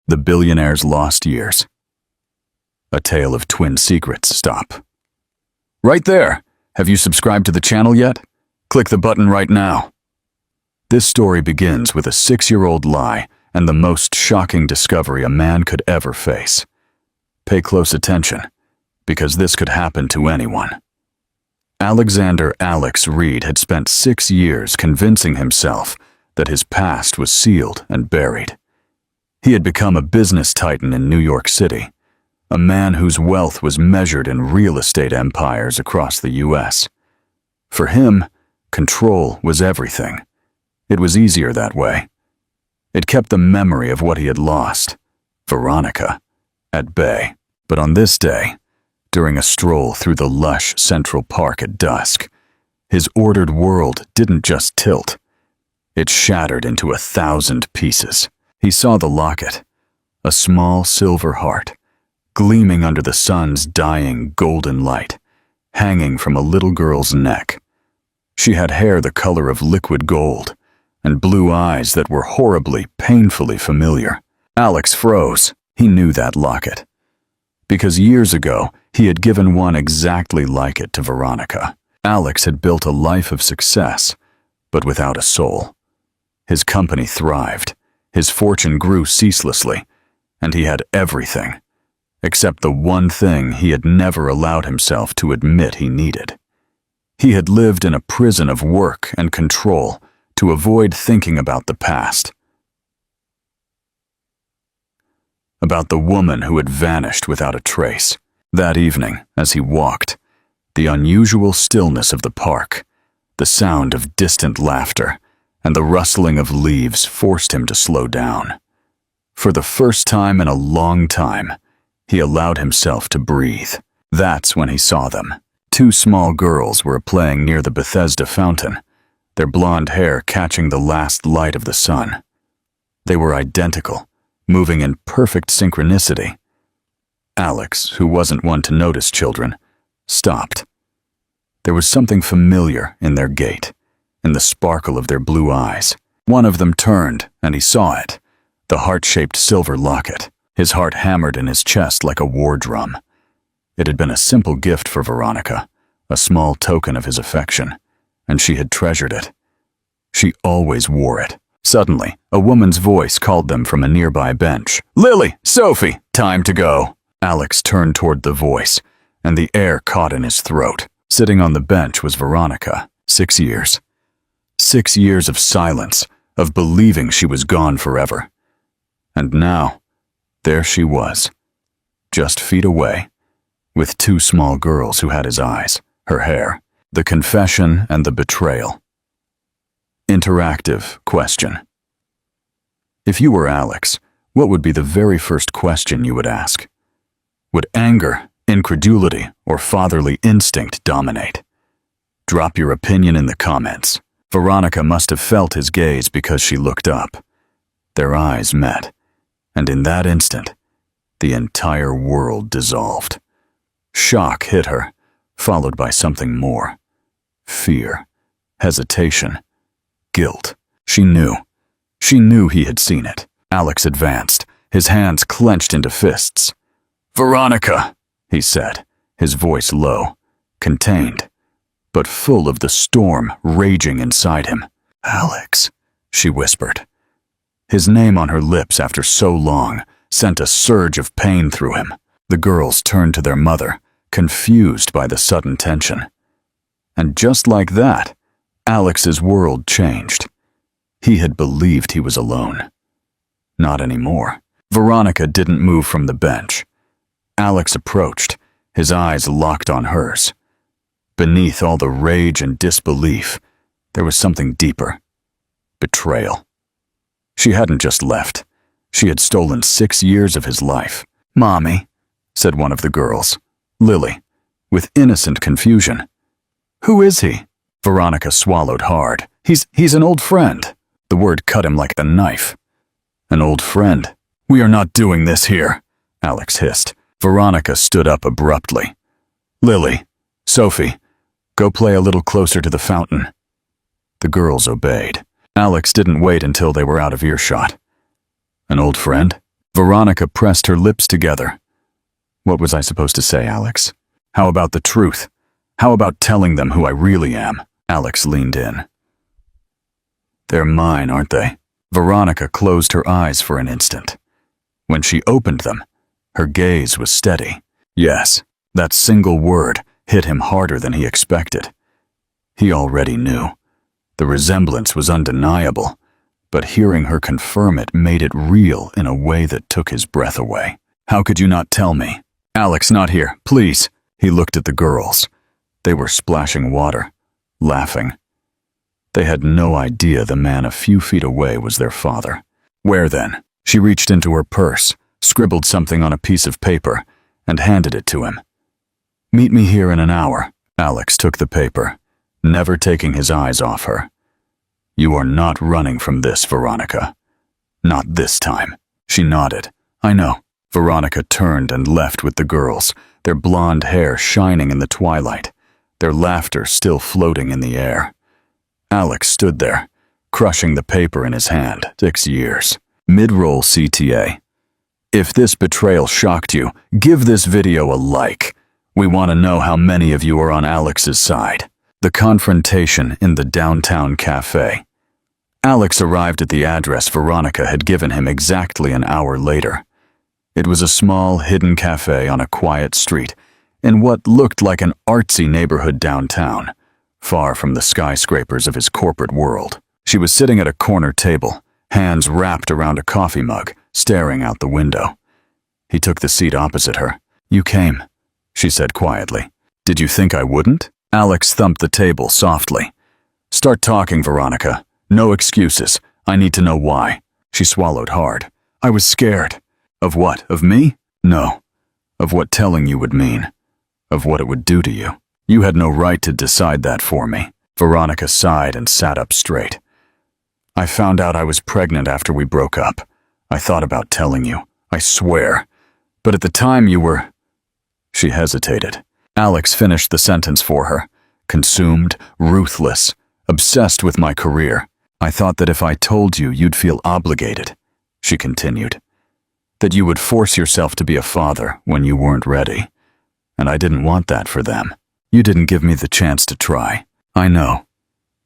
The Billionaire's Lost Years. A Tale of Twin Secrets. Stop. Right there! Have you subscribed to the channel yet? Click the button right now. This story begins with a 6-year-old lie and the most shocking discovery a man could ever face. Pay close attention, because this could happen to anyone. Alexander Alex Reed had spent 6 years convincing himself that his past was sealed and buried. He had become a business titan in New York City, a man whose wealth was measured in real estate empires across the U.S. For him, control was everything. It was easier that way. It kept the memory of what he had lost, Veronica, at bay. But on this day, during a stroll through the lush Central Park at dusk, his ordered world didn't just tilt. It shattered into 1,000 pieces. He saw the locket, a small silver heart, gleaming under the sun's dying golden light, hanging from a little girl's neck. She had hair the color of liquid gold, and blue eyes that were horribly, painfully familiar. Alex froze. He knew that locket, because years ago he had given one exactly like it to Veronica. Alex had built a life of success, but without a soul. His company thrived. His fortune grew ceaselessly, and he had everything, except the one thing he had never allowed himself to admit he needed. He had lived in a prison of work and control to avoid thinking about the past, about the woman who had vanished without a trace. That evening, as he walked, the unusual stillness of the park, the sound of distant laughter, and the rustling of leaves forced him to slow down. For the first time in a long time, he allowed himself to breathe. That's when he saw them. 2 small girls were playing near the Bethesda fountain, their blonde hair catching the last light of the sun. They were identical, moving in perfect synchronicity. Alex, who wasn't one to notice children, stopped. There was something familiar in their gait, in the sparkle of their blue eyes. One of them turned, and he saw it, the heart-shaped silver locket. His heart hammered in his chest like a war drum. It had been a simple gift for Veronica, a small token of his affection, and she had treasured it. She always wore it. Suddenly, a woman's voice called them from a nearby bench. "Lily! Sophie! Time to go!" Alex turned toward the voice, and the air caught in his throat. Sitting on the bench was Veronica. 6 years. 6 years of silence, of believing she was gone forever. And now, there she was, just feet away, with 2 small girls who had his eyes, her hair, the confession and the betrayal. Interactive question. If you were Alex, what would be the very first question you would ask? Would anger, incredulity, or fatherly instinct dominate? Drop your opinion in the comments. Veronica must have felt his gaze because she looked up. Their eyes met, and in that instant, the entire world dissolved. Shock hit her, followed by something more. Fear, hesitation, guilt. She knew he had seen it. Alex advanced, his hands clenched into fists. "Veronica," he said, his voice low, contained, but full of the storm raging inside him. "Alex," she whispered. His name on her lips after so long sent a surge of pain through him. The girls turned to their mother, confused by the sudden tension. And just like that, Alex's world changed. He had believed he was alone. Not anymore. Veronica didn't move from the bench. Alex approached, his eyes locked on hers. Beneath all the rage and disbelief, there was something deeper. Betrayal. She hadn't just left. She had stolen 6 years of his life. "Mommy," said one of the girls, Lily, with innocent confusion. "Who is he?" Veronica swallowed hard. He's an old friend." The word cut him like a knife. "An old friend? We are not doing this here," Alex hissed. Veronica stood up abruptly. "Lily, Sophie, go play a little closer to the fountain." The girls obeyed. Alex didn't wait until they were out of earshot. "An old friend?" Veronica pressed her lips together. What was I supposed to say, Alex? How about the truth? How about telling them who I really am? Alex leaned in. They're mine, aren't they? Veronica closed her eyes for an instant. When she opened them, her gaze was steady. Yes, that single word hit him harder than he expected. He already knew. The resemblance was undeniable, but hearing her confirm it made it real in a way that took his breath away. How could you not tell me? Alex, not here, please. He looked at the girls. They were splashing water, laughing. They had no idea the man a few feet away was their father. Where then? She reached into her purse, scribbled something on a piece of paper, and handed it to him. Meet me here in an hour. Alex took the paper, never taking his eyes off her. You are not running from this, Veronica. Not this time. She nodded. I know. Veronica turned and left with the girls, their blonde hair shining in the twilight, their laughter still floating in the air. Alex stood there, crushing the paper in his hand. 6 years. Mid-roll CTA. If this betrayal shocked you, give this video a like. We want to know how many of you are on Alex's side. The confrontation in the downtown cafe. Alex arrived at the address Veronica had given him exactly an hour later. It was a small, hidden cafe on a quiet street in what looked like an artsy neighborhood downtown, far from the skyscrapers of his corporate world. She was sitting at a corner table, hands wrapped around a coffee mug, staring out the window. He took the seat opposite her. You came, she said quietly. Did you think I wouldn't? Alex thumped the table softly. Start talking, Veronica. No excuses. I need to know why. She swallowed hard. I was scared. Of what? Of me? No. Of what telling you would mean. Of what it would do to you. You had no right to decide that for me. Veronica sighed and sat up straight. I found out I was pregnant after we broke up. I thought about telling you. I swear. But at the time you were... She hesitated. Alex finished the sentence for her. Consumed, ruthless, obsessed with my career. I thought that if I told you, you'd feel obligated. She continued. That you would force yourself to be a father when you weren't ready. And I didn't want that for them. You didn't give me the chance to try. I know,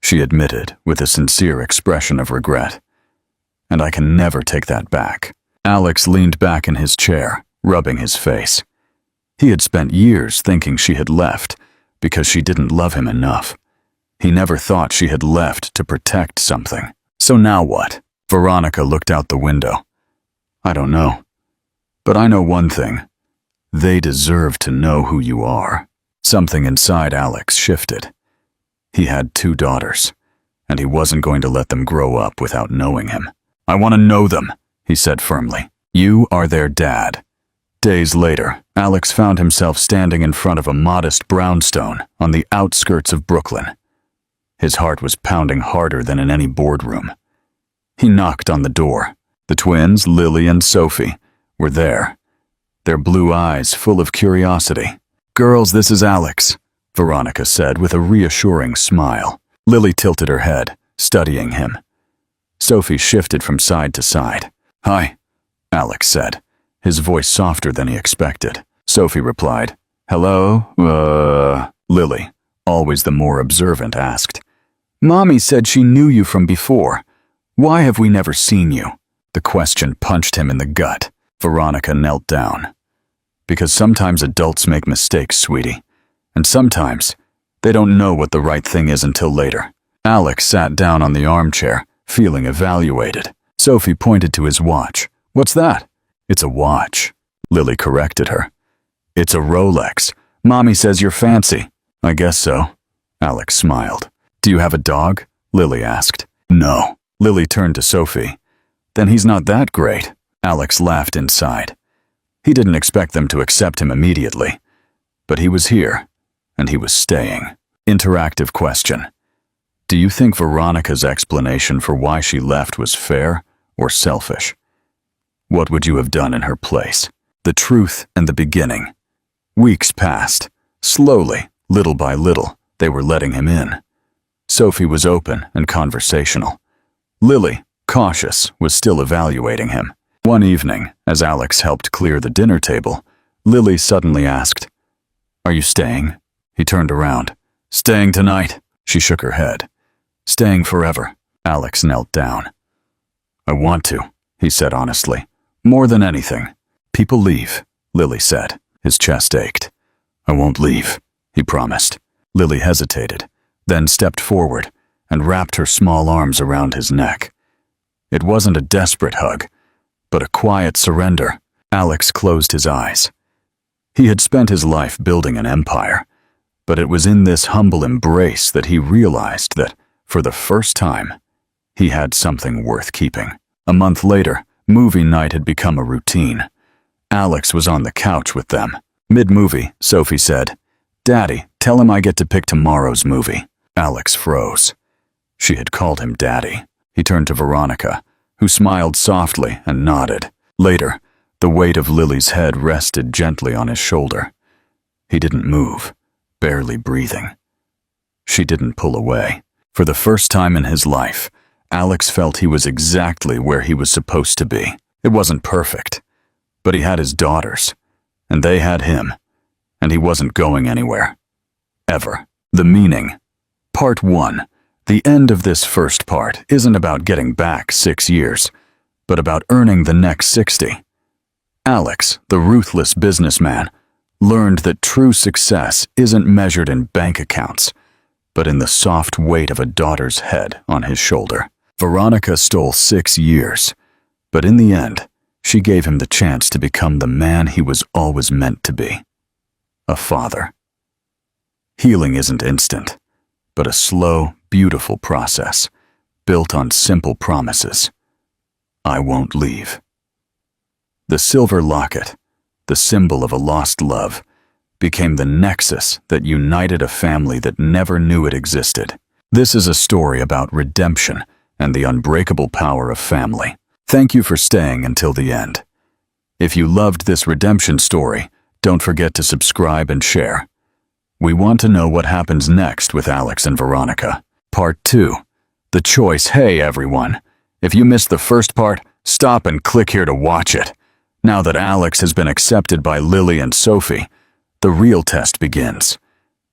she admitted with a sincere expression of regret. And I can never take that back. Alex leaned back in his chair, rubbing his face. He had spent years thinking she had left because she didn't love him enough. He never thought she had left to protect something. So now what? Veronica looked out the window. I don't know. But I know one thing. They deserve to know who you are. Something inside Alex shifted. He had 2 daughters, and he wasn't going to let them grow up without knowing him. I want to know them, he said firmly. You are their dad. Days later, Alex found himself standing in front of a modest brownstone on the outskirts of Brooklyn. His heart was pounding harder than in any boardroom. He knocked on the door. The twins, Lily and Sophie, were there, their blue eyes full of curiosity. Girls, this is Alex, Veronica said with a reassuring smile. Lily tilted her head, studying him. Sophie shifted from side to side. Hi, Alex said, his voice softer than he expected. Sophie replied, Hello, Lily, always the more observant, asked. Mommy said she knew you from before. Why have we never seen you? The question punched him in the gut. Veronica knelt down. Because sometimes adults make mistakes, sweetie. And sometimes they don't know what the right thing is until later. Alex sat down on the armchair, feeling evaluated. Sophie pointed to his watch. What's that? It's a watch. Lily corrected her. It's a Rolex. Mommy says you're fancy. I guess so. Alex smiled. Do you have a dog? Lily asked. No. Lily turned to Sophie. Then he's not that great. Alex laughed inside. He didn't expect them to accept him immediately. But he was here, and he was staying. Interactive question. Do you think Veronica's explanation for why she left was fair or selfish? What would you have done in her place? The truth and the beginning. Weeks passed. Slowly, little by little, they were letting him in. Sophie was open and conversational. Lily, cautious, was still evaluating him. One evening, as Alex helped clear the dinner table, Lily suddenly asked, "Are you staying?" He turned around. "Staying tonight?" She shook her head. "Staying forever." Alex knelt down. "I want to," he said honestly. "More than anything." "People leave," Lily said. His chest ached. "I won't leave," he promised. Lily hesitated, then stepped forward and wrapped her small arms around his neck. It wasn't a desperate hug, but a quiet surrender. Alex closed his eyes. He had spent his life building an empire, but it was in this humble embrace that he realized that, for the first time, he had something worth keeping. A month later, movie night had become a routine. Alex was on the couch with them. Mid-movie, Sophie said, "Daddy, tell him I get to pick tomorrow's movie." Alex froze. She had called him Daddy. He turned to Veronica, who smiled softly and nodded. Later, the weight of Lily's head rested gently on his shoulder. He didn't move, barely breathing. She didn't pull away. For the first time in his life, Alex felt he was exactly where he was supposed to be. It wasn't perfect, but he had his daughters, and they had him, and he wasn't going anywhere. Ever. The meaning. Part 1. The end of this first part isn't about getting back 6 years, but about earning the next 60. Alex, the ruthless businessman, learned that true success isn't measured in bank accounts, but in the soft weight of a daughter's head on his shoulder. Veronica stole 6 years, but in the end, she gave him the chance to become the man he was always meant to be. A father. Healing isn't instant, but a slow, beautiful process, built on simple promises. I won't leave. The silver locket, the symbol of a lost love, became the nexus that united a family that never knew it existed. This is a story about redemption and the unbreakable power of family. Thank you for staying until the end. If you loved this redemption story, don't forget to subscribe and share. We want to know what happens next with Alex and Veronica. Part 2. The choice. Hey everyone, if you missed the first part, stop and click here to watch it. Now that Alex has been accepted by Lily and Sophie, the real test begins.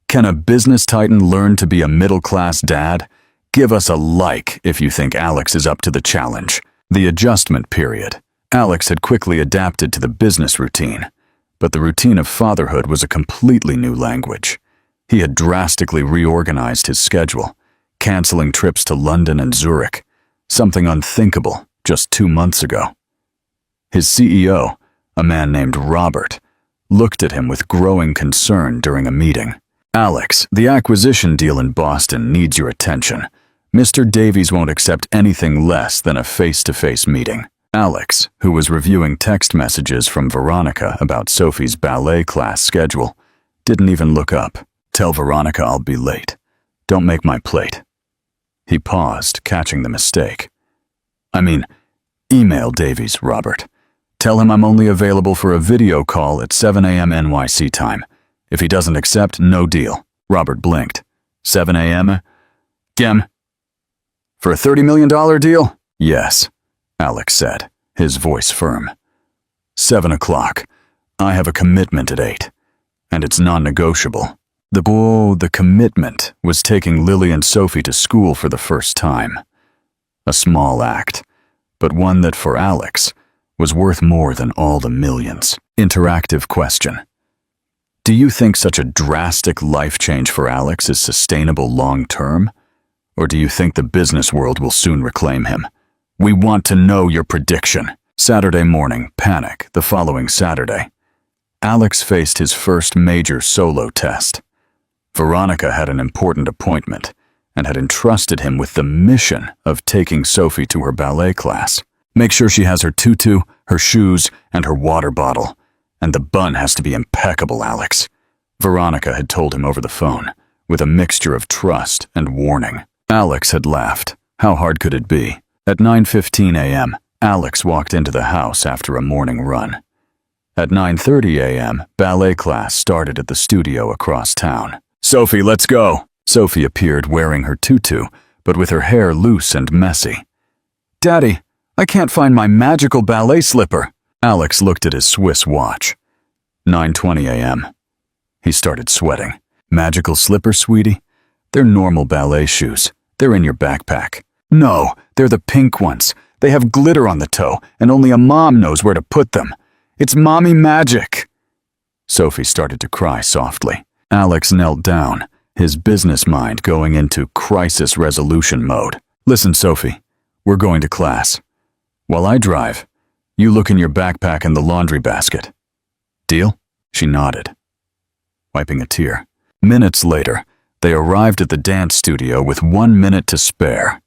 Can a business titan learn to be a middle-class dad? Give us a like if you think Alex is up to the challenge. The adjustment period. Alex had quickly adapted to the business routine, but the routine of fatherhood was a completely new language. He had drastically reorganized his schedule, canceling trips to London and Zurich, something unthinkable just 2 months ago. His CEO, a man named Robert, looked at him with growing concern during a meeting. "Alex, the acquisition deal in Boston needs your attention. Mr. Davies won't accept anything less than a face-to-face meeting." Alex, who was reviewing text messages from Veronica about Sophie's ballet class schedule, didn't even look up. "Tell Veronica I'll be late. Don't make my plate." He paused, catching the mistake. Email Davies, Robert. Tell him I'm only available for a video call at 7 a.m. NYC time. If he doesn't accept, no deal." Robert blinked. 7 a.m.? Gem. For a $30 million deal? Yes, Alex said, his voice firm. 7 o'clock. I have a commitment at 8, and it's non-negotiable. The commitment was taking Lily and Sophie to school for the first time. A small act, but one that for Alex was worth more than all the millions. Interactive question. Do you think such a drastic life change for Alex is sustainable long-term? Or do you think the business world will soon reclaim him? We want to know your prediction. Saturday morning, panic. The following Saturday, Alex faced his first major solo test. Veronica had an important appointment and had entrusted him with the mission of taking Sophie to her ballet class. Make sure she has her tutu, her shoes, and her water bottle. And the bun has to be impeccable, Alex. Veronica had told him over the phone, with a mixture of trust and warning. Alex had laughed. How hard could it be? At 9:15 a.m., Alex walked into the house after a morning run. At 9:30 a.m., ballet class started at the studio across town. "Sophie, let's go!" Sophie appeared wearing her tutu, but with her hair loose and messy. "Daddy, I can't find my magical ballet slipper. Alex looked at his Swiss watch. 9:20 a.m. He started sweating. Magical slipper, sweetie? They're normal ballet shoes. They're in your backpack. No, they're the pink ones. They have glitter on the toe, and only a mom knows where to put them. It's mommy magic. Sophie started to cry softly. Alex knelt down, his business mind going into crisis resolution mode. Listen, Sophie, we're going to class. While I drive, you look in your backpack and the laundry basket. Deal? She nodded, wiping a tear. Minutes later, they arrived at the dance studio with 1 minute to spare.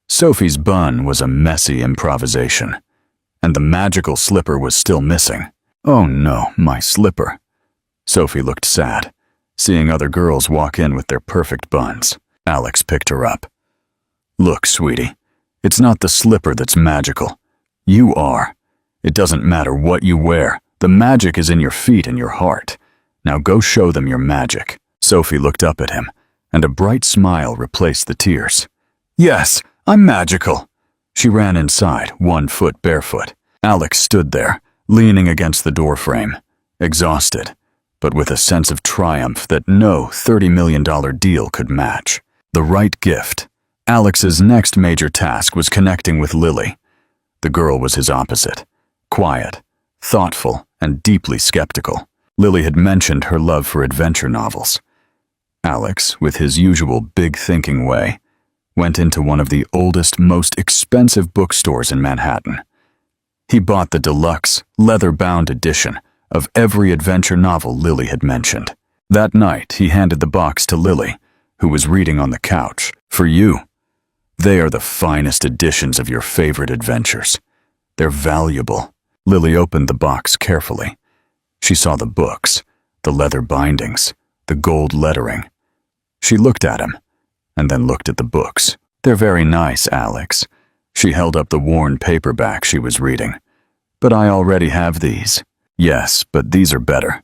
Sophie's bun was a messy improvisation, and the magical slipper was still missing. Oh no, my slipper. Sophie looked sad, seeing other girls walk in with their perfect buns. Alex picked her up. Look, sweetie, it's not the slipper that's magical. You are. It doesn't matter what you wear. The magic is in your feet and your heart. Now go show them your magic. Sophie looked up at him, and a bright smile replaced the tears. Yes, I'm magical. She ran inside, 1 foot barefoot. Alex stood there, leaning against the doorframe, exhausted, but with a sense of triumph that no $30 million deal could match. The right gift. Alex's next major task was connecting with Lily. The girl was his opposite, quiet, thoughtful, and deeply skeptical. Lily had mentioned her love for adventure novels. Alex, with his usual big-thinking way, went into one of the oldest, most expensive bookstores in Manhattan. He bought the deluxe, leather-bound edition of every adventure novel Lily had mentioned. That night, he handed the box to Lily, who was reading on the couch. For you. They are the finest editions of your favorite adventures. They're valuable. Lily opened the box carefully. She saw the books, the leather bindings, the gold lettering. She looked at him, and then looked at the books. They're very nice, Alex. She held up the worn paperback she was reading. But I already have these. Yes, but these are better.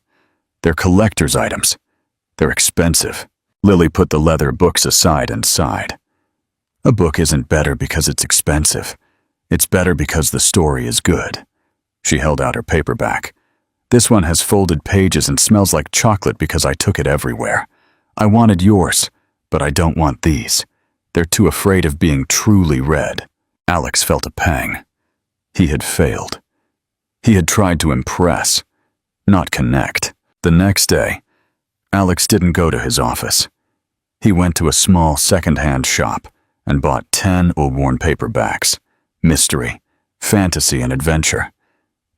They're collector's items. They're expensive. Lily put the leather books aside and sighed. A book isn't better because it's expensive. It's better because the story is good. She held out her paperback. This one has folded pages and smells like chocolate because I took it everywhere. I wanted yours, but I don't want these. They're too afraid of being truly read. Alex felt a pang. He had failed. He had tried to impress, not connect. The next day, Alex didn't go to his office. He went to a small second-hand shop and bought 10 old-worn paperbacks, mystery, fantasy, and adventure.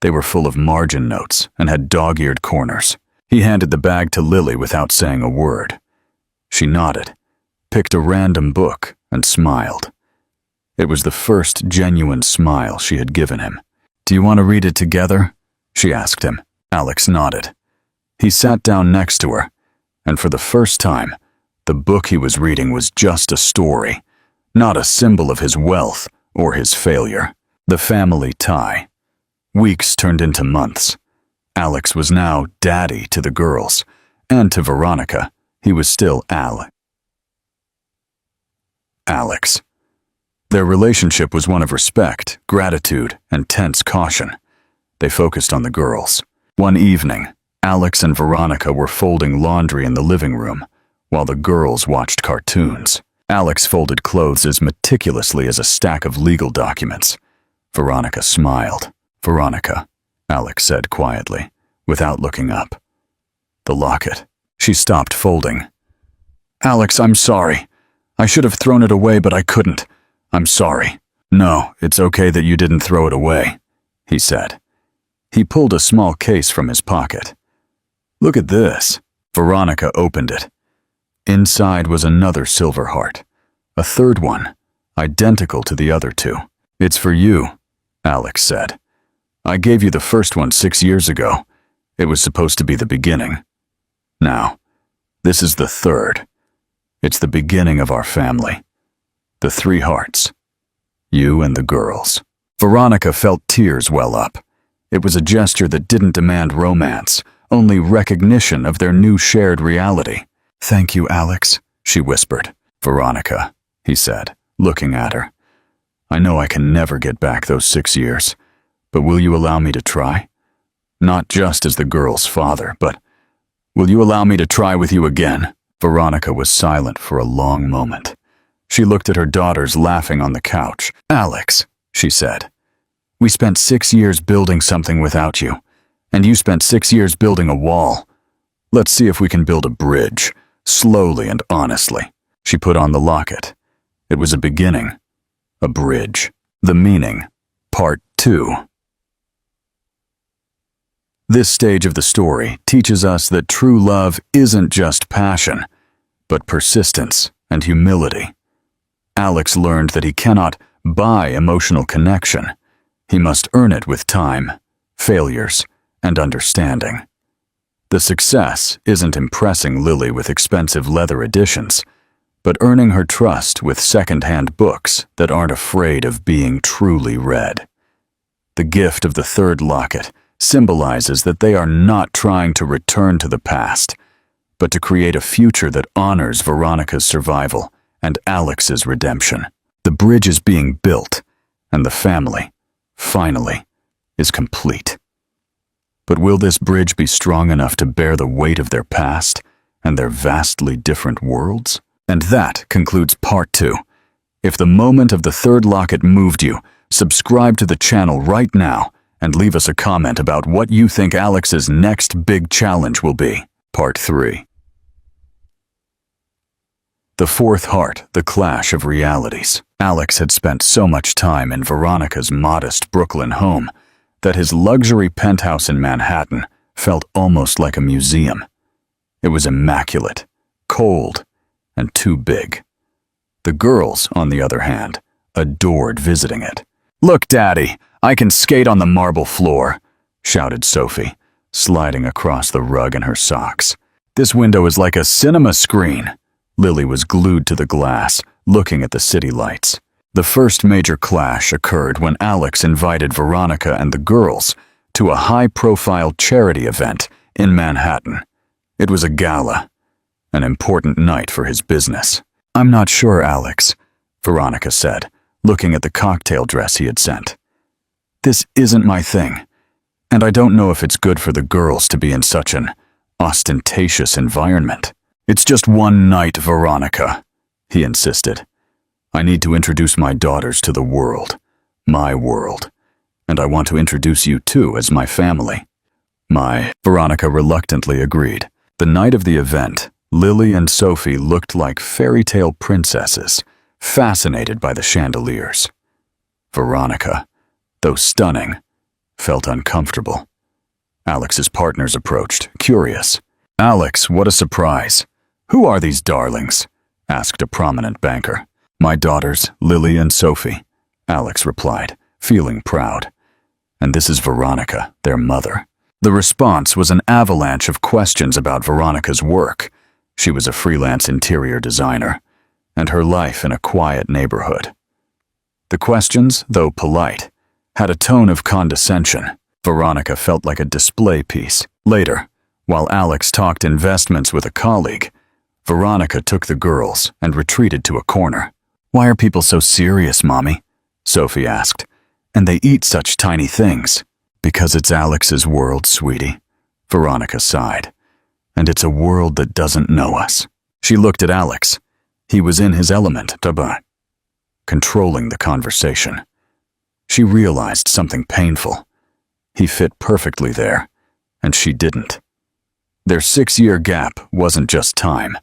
They were full of margin notes and had dog-eared corners. He handed the bag to Lily without saying a word. She nodded, picked a random book, and smiled. It was the first genuine smile she had given him. Do you want to read it together? She asked him. Alex nodded. He sat down next to her, and for the first time, the book he was reading was just a story, not a symbol of his wealth or his failure. The family tie. Weeks turned into months. Alex was now daddy to the girls, and to Veronica, he was still Alex. Their relationship was one of respect, gratitude, and tense caution. They focused on the girls. One evening, Alex and Veronica were folding laundry in the living room, while the girls watched cartoons. Alex folded clothes as meticulously as a stack of legal documents. Veronica smiled. Veronica, Alex said quietly, without looking up. The locket. She stopped folding. Alex, I'm sorry. I should have thrown it away, but I couldn't. I'm sorry. No, it's okay that you didn't throw it away, he said. He pulled a small case from his pocket. Look at this. Veronica opened it. Inside was another silver heart. A third one, identical to the other two. It's for you, Alex said. I gave you the first one 6 years ago. It was supposed to be the beginning. Now, this is the third. It's the beginning of our family. The 3 hearts. You and the girls. Veronica felt tears well up. It was a gesture that didn't demand romance, only recognition of their new shared reality. Thank you, Alex, she whispered. Veronica, he said, looking at her. I know I can never get back those 6 years, but will you allow me to try? Not just as the girl's father, but will you allow me to try with you again?" Veronica was silent for a long moment. She looked at her daughters laughing on the couch. "Alex," she said, "we spent 6 years building something without you, and you spent 6 years building a wall. Let's see if we can build a bridge, slowly and honestly." She put on the locket. It was a beginning, a bridge. The meaning, Part 2. This stage of the story teaches us that true love isn't just passion, but persistence and humility. Alex learned that he cannot buy emotional connection. He must earn it with time, failures, and understanding. The success isn't impressing Lily with expensive leather editions, but earning her trust with second-hand books that aren't afraid of being truly read. The gift of the third locket symbolizes that they are not trying to return to the past, but to create a future that honors Veronica's survival and Alex's redemption. The bridge is being built, and the family, finally, is complete. But will this bridge be strong enough to bear the weight of their past and their vastly different worlds? And that concludes Part 2. If the moment of the third locket moved you, subscribe to the channel right now and leave us a comment about what you think Alex's next big challenge will be. Part 3. The fourth heart, the clash of realities. Alex had spent so much time in Veronica's modest Brooklyn home that his luxury penthouse in Manhattan felt almost like a museum. It was immaculate, cold, and too big. The girls, on the other hand, adored visiting it. "Look, Daddy, I can skate on the marble floor," shouted Sophie, sliding across the rug in her socks. "This window is like a cinema screen." Lily was glued to the glass, looking at the city lights. The first major clash occurred when Alex invited Veronica and the girls to a high-profile charity event in Manhattan. It was a gala, an important night for his business. "I'm not sure, Alex," Veronica said, looking at the cocktail dress he had sent. "This isn't my thing, and I don't know if it's good for the girls to be in such an ostentatious environment." "It's just one night, Veronica," he insisted. "I need to introduce my daughters to the world, my world, and I want to introduce you too as my family." Veronica reluctantly agreed. The night of the event, Lily and Sophie looked like fairy tale princesses, fascinated by the chandeliers. Veronica, though stunning, felt uncomfortable. Alex's partners approached, curious. "Alex, what a surprise. Who are these darlings?" asked a prominent banker. "My daughters, Lily and Sophie," Alex replied, feeling proud. "And this is Veronica, their mother." The response was an avalanche of questions about Veronica's work. She was a freelance interior designer, and her life in a quiet neighborhood. The questions, though polite, had a tone of condescension. Veronica felt like a display piece. Later, while Alex talked investments with a colleague, Veronica took the girls and retreated to a corner. "Why are people so serious, Mommy?" Sophie asked. "And they eat such tiny things." "Because it's Alex's world, sweetie," Veronica sighed. "And it's a world that doesn't know us." She looked at Alex. He was in his element, controlling the conversation. She realized something painful. He fit perfectly there, and she didn't. Their 6-year gap wasn't just time,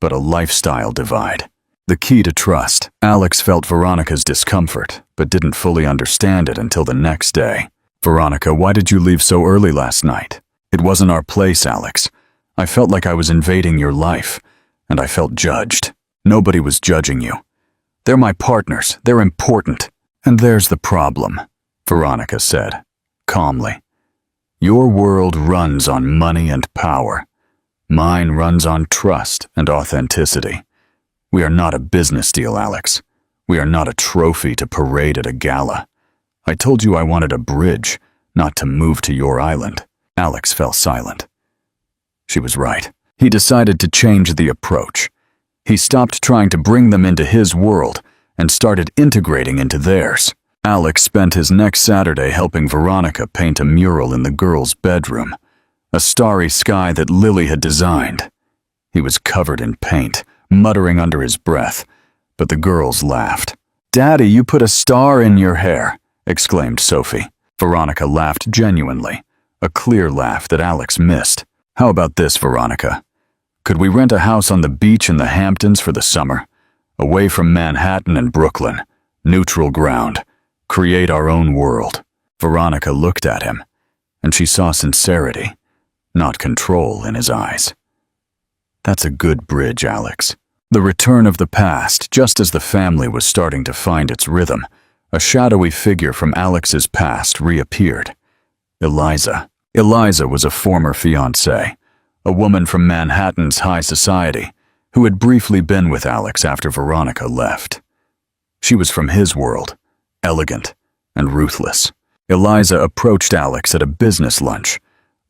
but a lifestyle divide. The key to trust. Alex felt Veronica's discomfort, but didn't fully understand it until the next day. "Veronica, why did you leave so early last night?" "It wasn't our place, Alex. I felt like I was invading your life, and I felt judged." "Nobody was judging you. They're my partners. They're important." "And there's the problem," Veronica said, calmly. "Your world runs on money and power. Mine runs on trust and authenticity. We are not a business deal, Alex. We are not a trophy to parade at a gala. I told you I wanted a bridge, not to move to your island." Alex fell silent. She was right. He decided to change the approach. He stopped trying to bring them into his world and started integrating into theirs. Alex spent his next Saturday helping Veronica paint a mural in the girls' bedroom, a starry sky that Lily had designed. He was covered in paint, muttering under his breath, but the girls laughed. "Daddy, you put a star in your hair," exclaimed Sophie. Veronica laughed genuinely, a clear laugh that Alex missed. "How about this, Veronica? Could we rent a house on the beach in the Hamptons for the summer? Away from Manhattan and Brooklyn, neutral ground, create our own world." Veronica looked at him, and she saw sincerity, not control, in his eyes. "That's a good bridge, Alex." The return of the past, just as the family was starting to find its rhythm, a shadowy figure from Alex's past reappeared. Eliza. Eliza was a former fiancée, a woman from Manhattan's high society, who had briefly been with Alex after Veronica left. She was from his world, elegant and ruthless. Eliza approached Alex at a business lunch,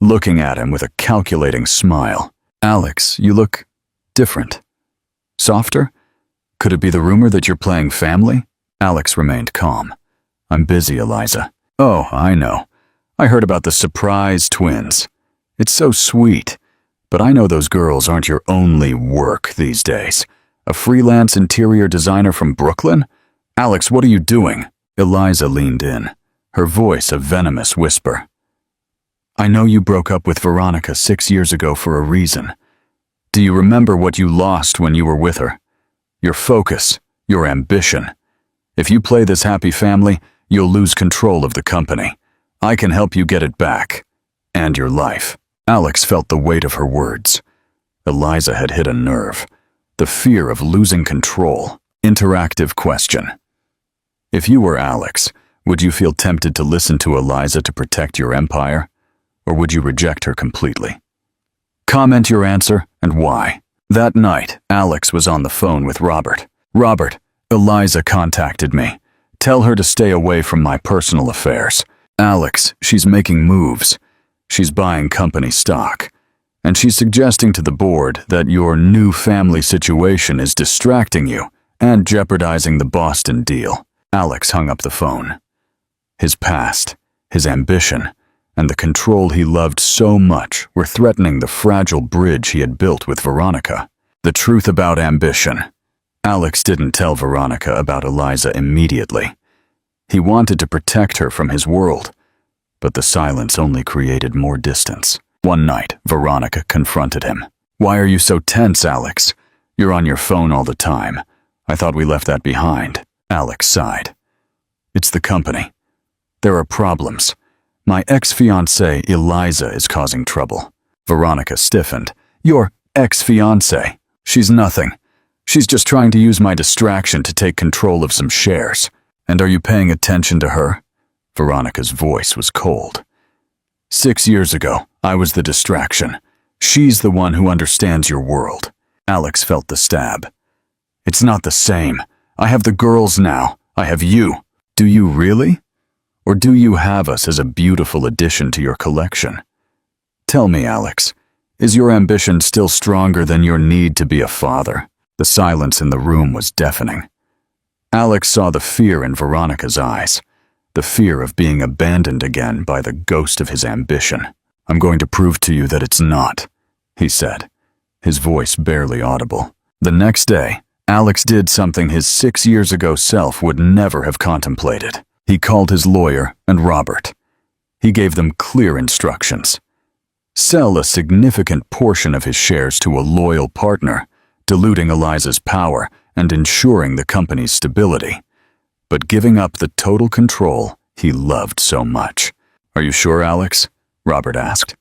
looking at him with a calculating smile. "Alex, you look different. Softer? Could it be the rumor that you're playing family?" Alex remained calm. "I'm busy, Eliza." "Oh, I know. I heard about the surprise twins. It's so sweet. But I know those girls aren't your only work these days. A freelance interior designer from Brooklyn? Alex, what are you doing?" Eliza leaned in, her voice a venomous whisper. "I know you broke up with Veronica 6 years ago for a reason. Do you remember what you lost when you were with her? Your focus, your ambition. If you play this happy family, you'll lose control of the company. I can help you get it back. And your life." Alex felt the weight of her words. Eliza had hit a nerve. The fear of losing control. Interactive question. If you were Alex, would you feel tempted to listen to Eliza to protect your empire? Or would you reject her completely? Comment your answer and why. That night, Alex was on the phone with Robert. "Robert, Eliza contacted me. Tell her to stay away from my personal affairs. Alex, she's making moves. She's buying company stock. And she's suggesting to the board that your new family situation is distracting you and jeopardizing the Boston deal." Alex hung up the phone. His past, his ambition, and the control he loved so much were threatening the fragile bridge he had built with Veronica. The truth about ambition. Alex didn't tell Veronica about Eliza immediately. He wanted to protect her from his world, but the silence only created more distance. One night, Veronica confronted him. "Why are you so tense, Alex? You're on your phone all the time. I thought we left that behind." Alex sighed. "It's the company. There are problems. My ex-fiancée, Eliza, is causing trouble." Veronica stiffened. "Your ex-fiancée? She's nothing. She's just trying to use my distraction to take control of some shares. And are you paying attention to her?" Veronica's voice was cold. 6 years ago, I was the distraction. She's the one who understands your world." Alex felt the stab. "It's not the same. I have the girls now. I have you." "Do you really? Or do you have us as a beautiful addition to your collection? Tell me, Alex, is your ambition still stronger than your need to be a father?" The silence in the room was deafening. Alex saw the fear in Veronica's eyes, the fear of being abandoned again by the ghost of his ambition. "I'm going to prove to you that it's not," he said, his voice barely audible. The next day, Alex did something his 6 years ago self would never have contemplated. He called his lawyer and Robert. He gave them clear instructions. Sell a significant portion of his shares to a loyal partner, diluting Eliza's power and ensuring the company's stability, but giving up the total control he loved so much. "Are you sure, Alex?" Robert asked.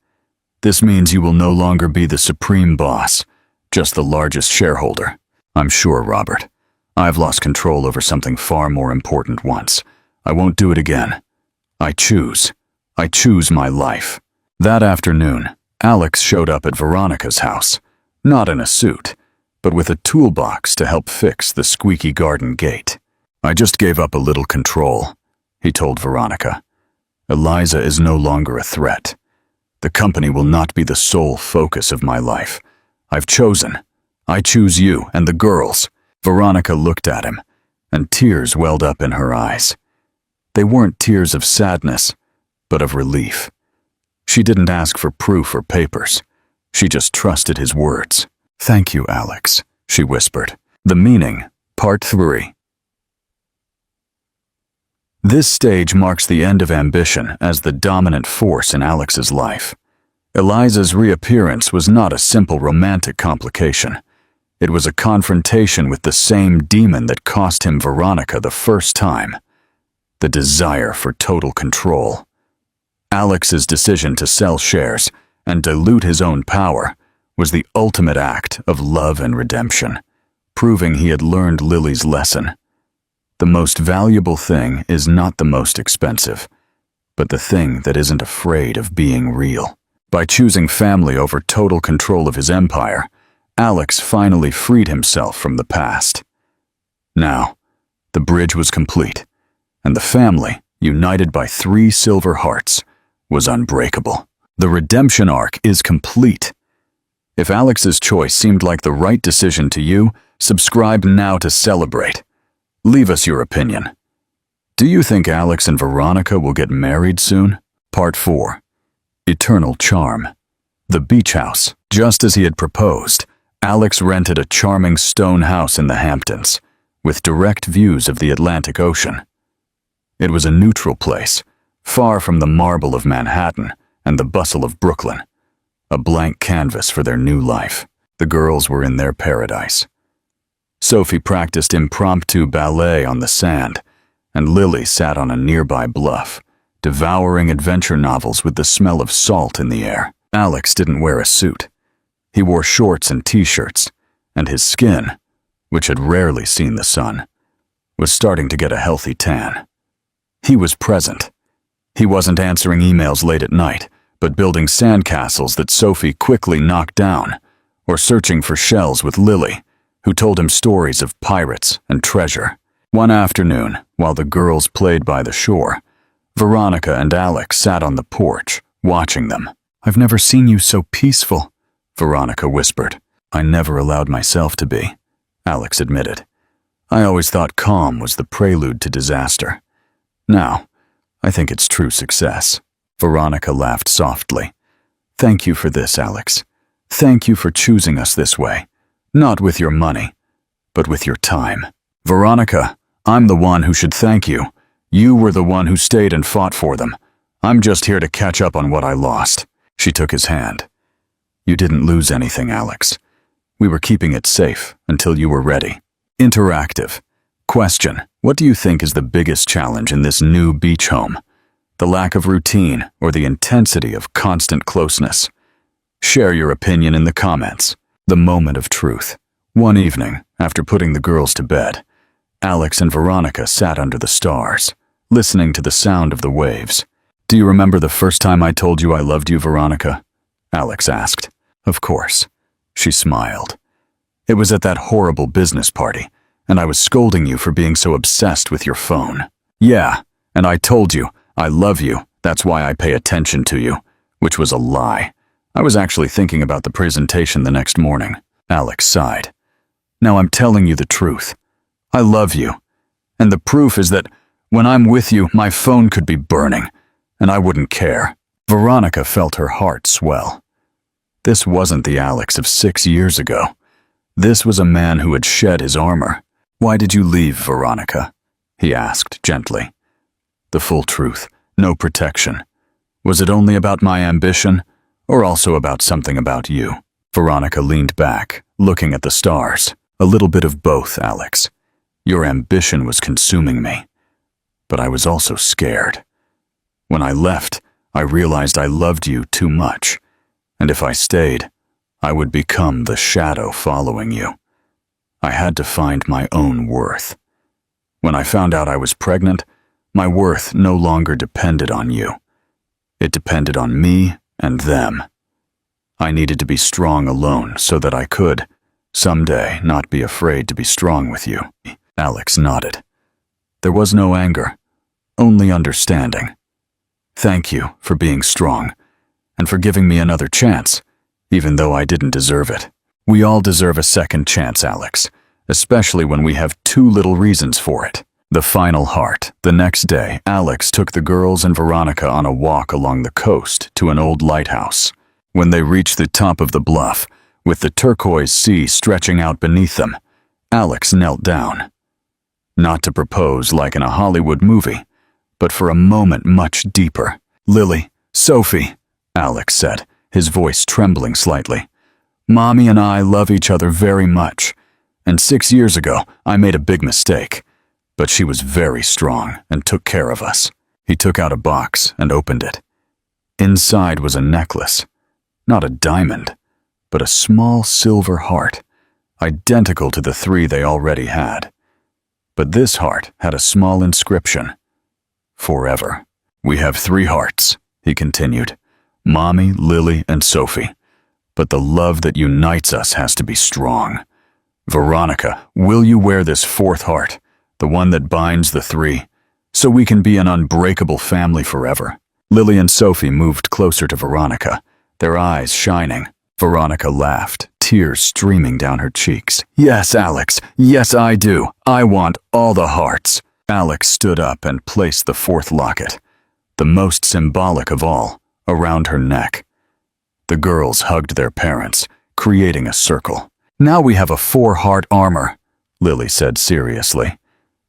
"This means you will no longer be the supreme boss, just the largest shareholder." "I'm sure, Robert. I've lost control over something far more important once. I won't do it again. I choose my life." That afternoon, Alex showed up at Veronica's house, not in a suit, but with a toolbox to help fix the squeaky garden gate. "I just gave up a little control," he told Veronica. "Eliza is no longer a threat. The company will not be the sole focus of my life. I've chosen. I choose you and the girls." Veronica looked at him, and tears welled up in her eyes. They weren't tears of sadness, but of relief. She didn't ask for proof or papers. She just trusted his words. "Thank you, Alex," she whispered. The meaning, Part 3. This stage marks the end of ambition as the dominant force in Alex's life. Eliza's reappearance was not a simple romantic complication. It was a confrontation with the same demon that cost him Veronica the first time: the desire for total control. Alex's decision to sell shares and dilute his own power was the ultimate act of love and redemption, proving he had learned Lily's lesson. The most valuable thing is not the most expensive, but the thing that isn't afraid of being real. By choosing family over total control of his empire, Alex finally freed himself from the past. Now, the bridge was complete, and the family, united by 3 silver hearts, was unbreakable. The redemption arc is complete. If Alex's choice seemed like the right decision to you, subscribe now to celebrate. Leave us your opinion. Do you think Alex and Veronica will get married soon? Part 4. Eternal Charm. The beach house. Just as he had proposed, Alex rented a charming stone house in the Hamptons, with direct views of the Atlantic Ocean. It was a neutral place, far from the marble of Manhattan and the bustle of Brooklyn, a blank canvas for their new life. The girls were in their paradise. Sophie practiced impromptu ballet on the sand, and Lily sat on a nearby bluff, devouring adventure novels with the smell of salt in the air. Alex didn't wear a suit. He wore shorts and t-shirts, and his skin, which had rarely seen the sun, was starting to get a healthy tan. He was present. He wasn't answering emails late at night, but building sandcastles that Sophie quickly knocked down, or searching for shells with Lily, who told him stories of pirates and treasure. One afternoon, while the girls played by the shore, Veronica and Alex sat on the porch, watching them. "I've never seen you so peaceful," Veronica whispered. "I never allowed myself to be," Alex admitted. "I always thought calm was the prelude to disaster. Now, I think it's true success." Veronica laughed softly. "Thank you for this, Alex. Thank you for choosing us this way. Not with your money, but with your time." "Veronica, I'm the one who should thank you. You were the one who stayed and fought for them. I'm just here to catch up on what I lost." She took his hand. "You didn't lose anything, Alex. We were keeping it safe until you were ready." Interactive. Question: what do you think is the biggest challenge in this new beach home? The lack of routine or the intensity of constant closeness? Share your opinion in the comments. The moment of truth. One evening, after putting the girls to bed, Alex and Veronica sat under the stars, listening to the sound of the waves. "Do you remember the first time I told you I loved you, Veronica?" Alex asked. "Of course." She smiled. "It was at that horrible business party, and I was scolding you for being so obsessed with your phone." "Yeah, and I told you, I love you, that's why I pay attention to you," which was a lie. I was actually thinking about the presentation the next morning. Alex sighed. "Now I'm telling you the truth. I love you. And the proof is that when I'm with you, my phone could be burning, and I wouldn't care." Veronica felt her heart swell. This wasn't the Alex of 6 years ago. This was a man who had shed his armor. "Why did you leave, Veronica?" he asked gently. The full truth, no protection. Was it only about my ambition, or also about something about you? Veronica leaned back, looking at the stars. "A little bit of both, Alex. Your ambition was consuming me, but I was also scared. When I left, I realized I loved you too much, and if I stayed, I would become the shadow following you. I had to find my own worth. When I found out I was pregnant, my worth no longer depended on you. It depended on me and them. I needed to be strong alone so that I could, someday, not be afraid to be strong with you." Alex nodded. There was no anger, only understanding. "Thank you for being strong, and for giving me another chance, even though I didn't deserve it. We all deserve a second chance, Alex. especially when we have too little reasons for it. The final heart. The next day, Alex took the girls and Veronica on a walk along the coast to an old lighthouse. When they reached the top of the bluff, with the turquoise sea stretching out beneath them, Alex knelt down. Not to propose like in a Hollywood movie, but for a moment much deeper. "Lily, Sophie," Alex said, his voice trembling slightly. "Mommy and I love each other very much, and 6 years ago I made a big mistake, but she was very strong and took care of us." He took out a box and opened it. Inside was a necklace, not a diamond, but a small silver heart, identical to the 3 they already had. But this heart had a small inscription: "Forever." "We have 3 hearts," he continued, "Mommy, Lily, and Sophie. But the love that unites us has to be strong. Veronica, will you wear this 4th heart, the one that binds the 3, so we can be an unbreakable family forever?" Lily and Sophie moved closer to Veronica, their eyes shining. Veronica laughed, tears streaming down her cheeks. "Yes, Alex, yes I do. I want all the hearts." Alex stood up and placed the 4th locket, the most symbolic of all, around her neck. The girls hugged their parents, creating a circle. "Now we have a 4-heart armor," Lily said seriously.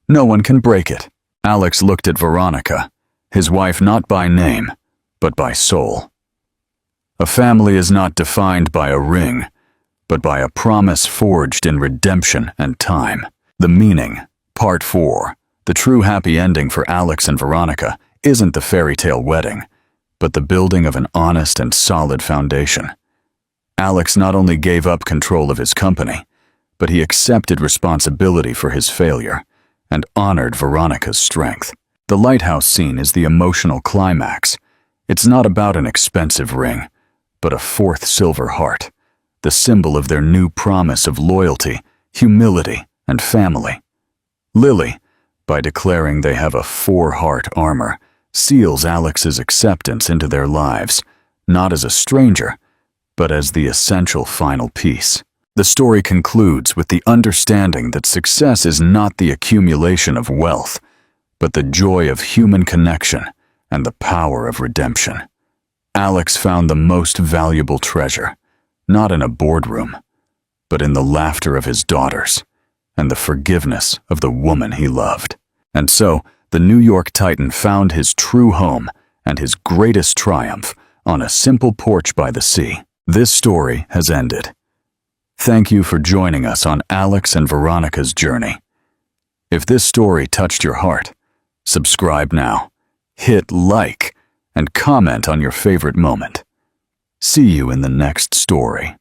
"No one can break it." Alex looked at Veronica, his wife not by name, but by soul. "A family is not defined by a ring, but by a promise forged in redemption and time." The meaning. Part 4. The true happy ending for Alex and Veronica isn't the fairy tale wedding, but the building of an honest and solid foundation. Alex not only gave up control of his company, but he accepted responsibility for his failure and honored Veronica's strength. The lighthouse scene is the emotional climax. It's not about an expensive ring, but a 4th silver heart, the symbol of their new promise of loyalty, humility, and family. Lily, by declaring they have a 4-heart armor, seals Alex's acceptance into their lives, not as a stranger, but as the essential final piece. The story concludes with the understanding that success is not the accumulation of wealth, but the joy of human connection and the power of redemption. Alex found the most valuable treasure, not in a boardroom, but in the laughter of his daughters and the forgiveness of the woman he loved. And so, the New York Titan found his true home and his greatest triumph on a simple porch by the sea. This story has ended. Thank you for joining us on Alex and Veronica's journey. If this story touched your heart, subscribe now, hit like, and comment on your favorite moment. See you in the next story.